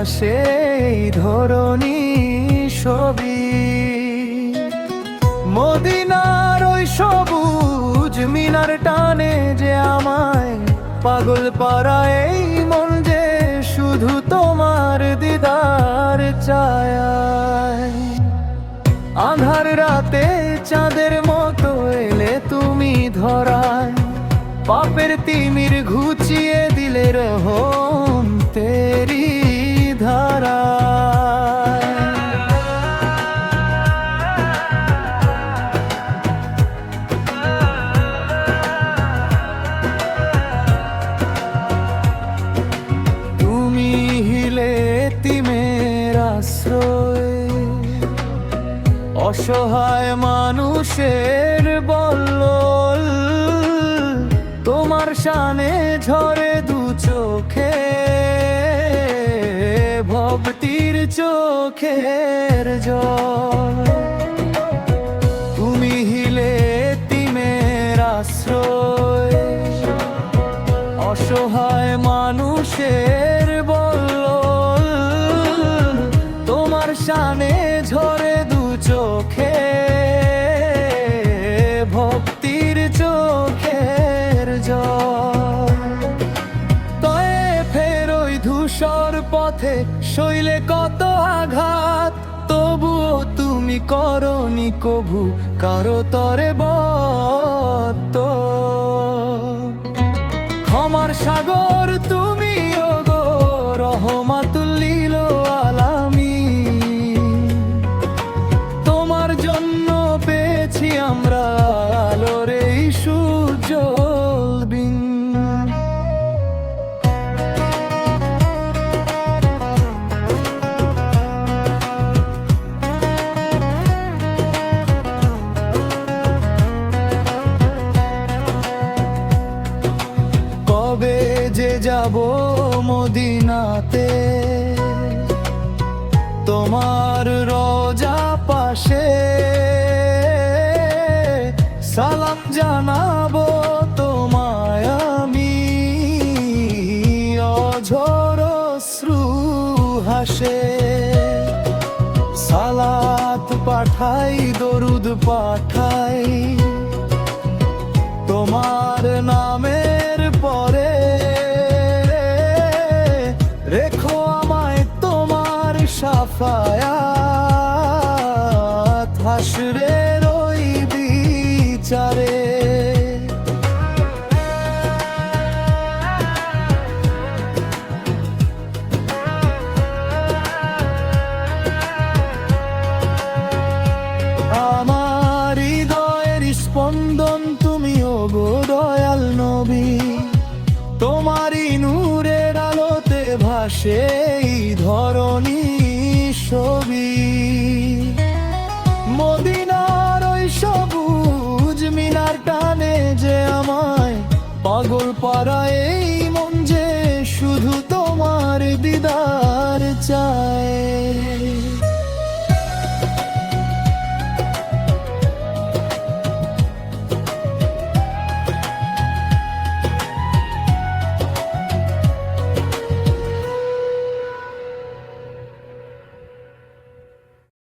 ভাসে ধরণী ছবি। মদিনার ওই সবুজ মিনার টানে যে আমায় পাগল পাড়ায় এই মন যে শুধু তোমার দিদার চায়। আঁধার রাতে চাঁদের মতো এলে তুমি ধরায়, পাপের তিমির ঘুচিয়ে দিলে রহম তেরি ধারা। তুমি হিলে তিমের আশ্রয়, অসহায় মানুষের বল্লল, তোমার শানে ঝরে দু চোখে ভক্তির চোখের জল। তুমি হিলে তিমের আশ্রয়, অসহায় মানুষের বল্লল, তোমার শানে ঝরে দু চোখে ভক্তির চোখের জল। তয়ে ফের ওই ধূসর পথে শৈলে কত আঘাত, তবুও তুমি করনি কভু কারো তরে বত। ক্ষমার সাগর তুমি ওগো রহমাতুল লিল আলামিন, তোমার জন্য পেয়েছি আমরা আলোর এই সুজ্জ্বল দিন। কবে যে যাব মদিনাতে, তোমার রোজা পাশে সালাম জানাবো তোমায় আমি, অঝর অশ্রু হাসে। সালাত পাঠাই দরুদ পাঠাই তোমার নামের পরে, রেখো আমায় তোমার শাফায়াত হাসরের ওই বিচারে। আমার হৃদয়ের স্পন্দন তুমি ওগো দয়াল নবী, তোমারই নূরের আলোতে ভাসে ধরণী ছবি। মদিনার ওই সবুজ মিনার টানে যে আমায় পাগল পাড়ায় এই মন যে শুধু তোমার দিদার চায়।